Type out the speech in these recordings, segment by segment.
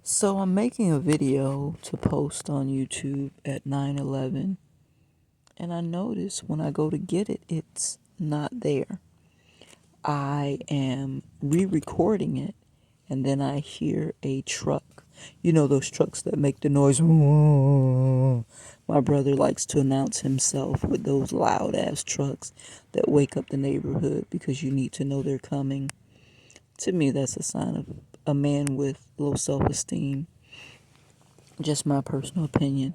So I'm making a video to post on YouTube at 9:11, and I notice when I go to get it, it's not there. I am re-recording it, and then I hear a truck. You know those trucks that make the noise. My brother likes to announce himself with those loud ass trucks that wake up the neighborhood because you need to know they're coming. To me, that's a sign of a man with low self-esteem. Just my personal opinion.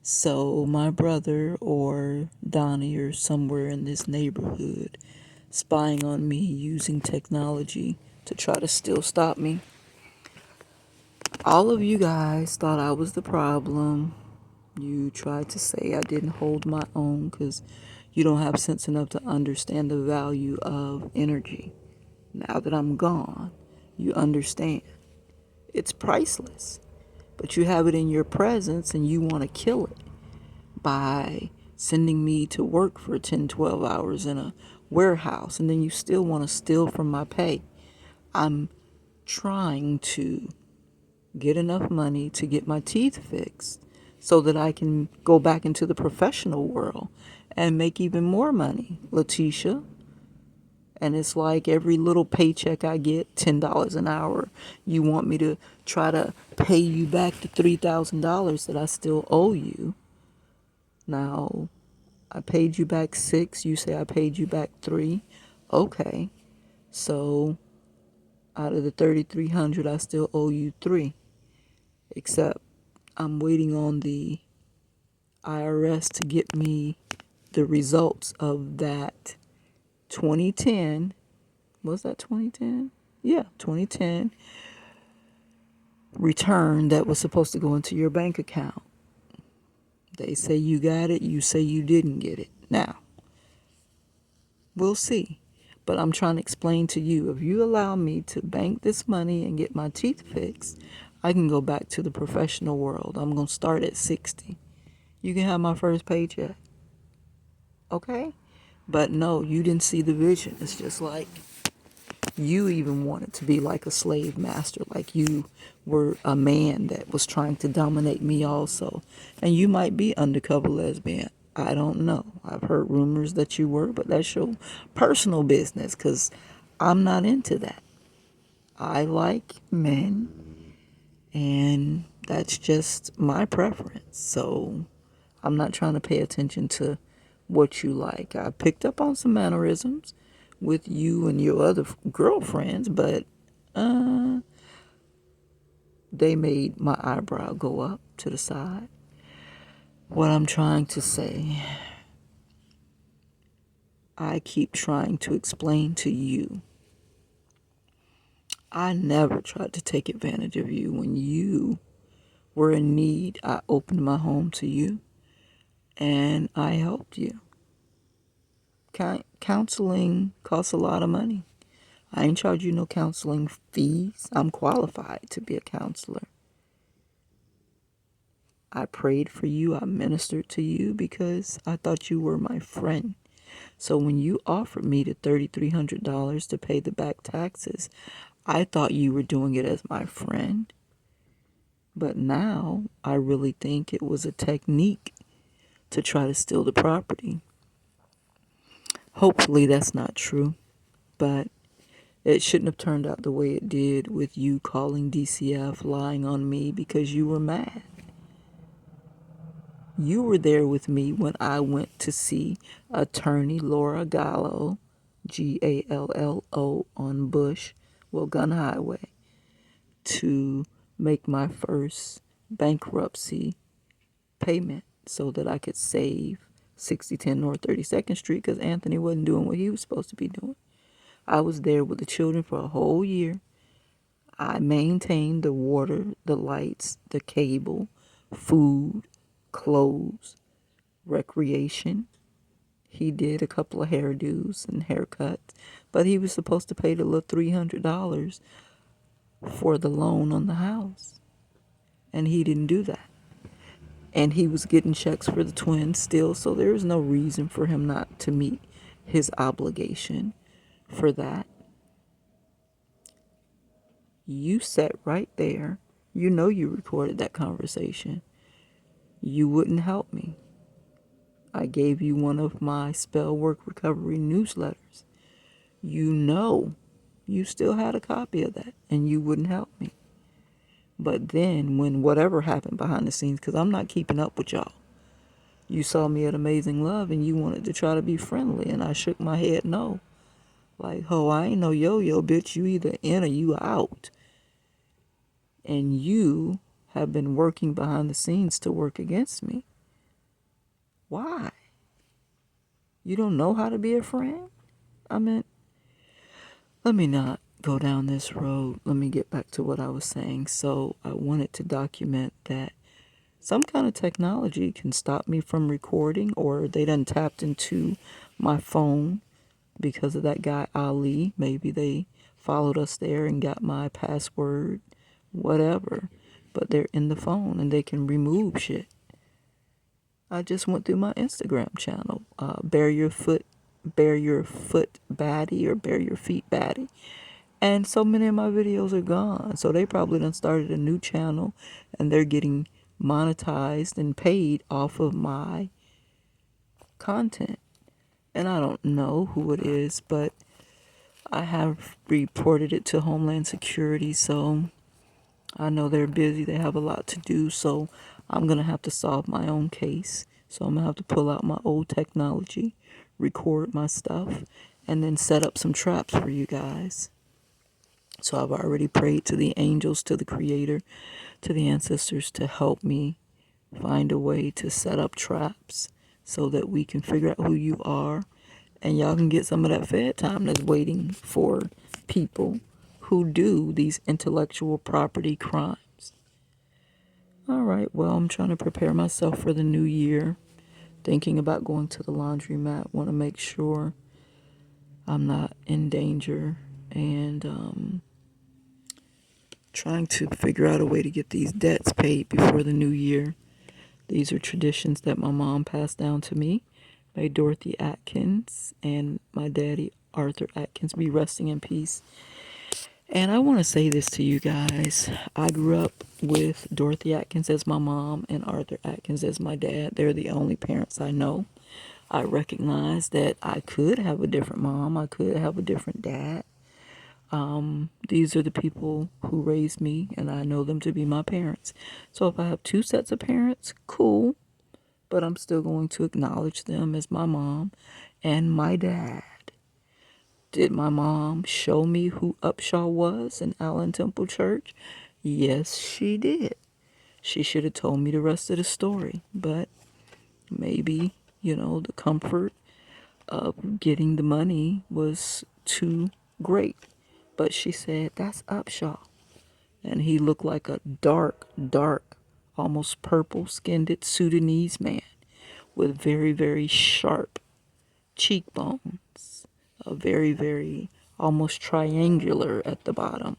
So my brother or Donnie or somewhere in this neighborhood spying on me using technology to try to still stop me. All of you guys thought I was the problem. You tried to say I didn't hold my own because you don't have sense enough to understand the value of energy. Now that I'm gone, you understand. It's priceless. But you have it in your presence and you want to kill it by sending me to work for 10, 12 hours in a warehouse, and then you still want to steal from my pay. I'm trying to get enough money to get my teeth fixed so that I can go back into the professional world and make even more money, Lathesia. And it's like every little paycheck I get, $10 an hour, you want me to try to pay you back the $3,000 that I still owe you. Now, I paid you back 6, you say I paid you back 3. Okay. So, out of the 3,300, I still owe you 3. Except I'm waiting on the IRS to get me the results of that 2010. Was that 2010? Yeah, 2010 return that was supposed to go into your bank account. They say you got it, you say you didn't get it. Now, we'll see. But I'm trying to explain to you, if you allow me to bank this money and get my teeth fixed, I can go back to the professional world. I'm going to start at 60. You can have my first paycheck. Okay? But no, you didn't see the vision. It's just like you even wanted to be like a slave master, like you were a man that was trying to dominate me also. And you might be undercover lesbian. I don't know. I've heard rumors that you were, but that's your personal business because I'm not into that. I like men, and that's just my preference. So I'm not trying to pay attention to what you like. I picked up on some mannerisms with you and your other girlfriends, but they made my eyebrow go up to the side. What I'm trying to say, I keep trying to explain to you. I never tried to take advantage of you. When you were in need, I opened my home to you and I helped you. Counseling costs a lot of money. I ain't charge you no counseling fees. I'm qualified to be a counselor. I prayed for you. I ministered to you because I thought you were my friend. So when you offered me the $3,300 to pay the back taxes, I thought you were doing it as my friend. But now I really think it was a technique to try to steal the property. Hopefully that's not true, but it shouldn't have turned out the way it did with you calling DCF, lying on me because you were mad. You were there with me when I went to see attorney Laura Gallo, Gallo, on Gun Highway, to make my first bankruptcy payment so that I could save 6010 North 32nd Street because Anthony wasn't doing what he was supposed to be doing. I was there with the children for a whole year. I maintained the water, the lights, the cable, food, clothes, recreation. He did a couple of hairdos and haircuts, but he was supposed to pay the little $300 for the loan on the house, and he didn't do that. And he was getting checks for the twins still, so there is no reason for him not to meet his obligation for that. You sat right there You know you recorded that conversation. You wouldn't help me. I gave you one of my spell work recovery newsletters. You know you still had a copy of that and you wouldn't help me. But then when whatever happened behind the scenes, because I'm not keeping up with y'all, you saw me at Amazing Love and you wanted to try to be friendly, and I shook my head no. Like, ho, I ain't no yo-yo, bitch. You either in or you out. And you have been working behind the scenes to work against me. Why? You don't know how to be a friend? I mean, let me not go down this road. Let me get back to what I was saying. So I wanted to document that some kind of technology can stop me from recording, or they done tapped into my phone because of that guy Ali. Maybe they followed us there and got my password, whatever. But they're in the phone and they can remove shit. I just went through my Instagram channel, Bear Your Foot Baddie, or Bear Your Feet Baddie. And so many of my videos are gone. So they probably done started a new channel and they're getting monetized and paid off of my content. And I don't know who it is, but I have reported it to Homeland Security. So I know they're busy. They have a lot to do. So I'm going to have to solve my own case. So I'm going to have to pull out my old technology, record my stuff, and then set up some traps for you guys. So I've already prayed to the angels, to the Creator, to the ancestors to help me find a way to set up traps so that we can figure out who you are and y'all can get some of that Fed time that's waiting for people who do these intellectual property crimes. All right, well, I'm trying to prepare myself for the new year, thinking about going to the laundromat. Want to make sure I'm not in danger, and trying to figure out a way to get these debts paid before the new year. These are traditions that my mom passed down to me. May Dorothy Atkins and my daddy Arthur Atkins be resting in peace. And I want to say this to you guys. I grew up with Dorothy Atkins as my mom and Arthur Atkins as my dad. They're the only parents I know. I recognize that I could have a different mom. I could have a different dad. These are the people who raised me, and I know them to be my parents. So if I have two sets of parents, cool. But I'm still going to acknowledge them as my mom and my dad. Did my mom show me who Upshaw was in Allen Temple Church? Yes, she did. She should have told me the rest of the story, but maybe, the comfort of getting the money was too great. But she said, that's Upshaw. And he looked like a dark, almost purple-skinned Sudanese man with very, very sharp cheekbones, a very, very almost triangular at the bottom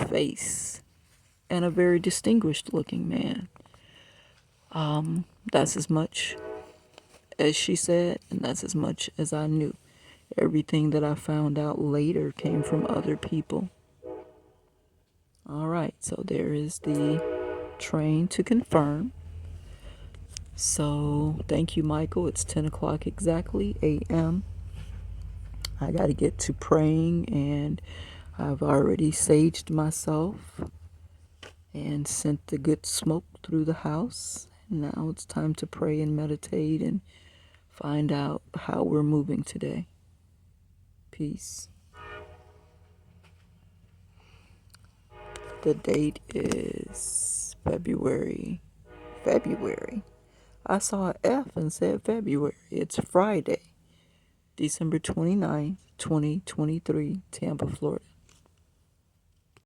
face, and a very distinguished looking man. That's as much as she said, and that's as much as I knew. Everything that I found out later came from other people. All right, so there is the train to confirm. So thank you, Michael. It's 10 o'clock exactly a.m. I got to get to praying, and I've already saged myself and sent the good smoke through the house. Now it's time to pray and meditate and find out how we're moving today. Peace. The date is February. I saw an F and said February. It's Friday, December 29th, 2023, Tampa, Florida.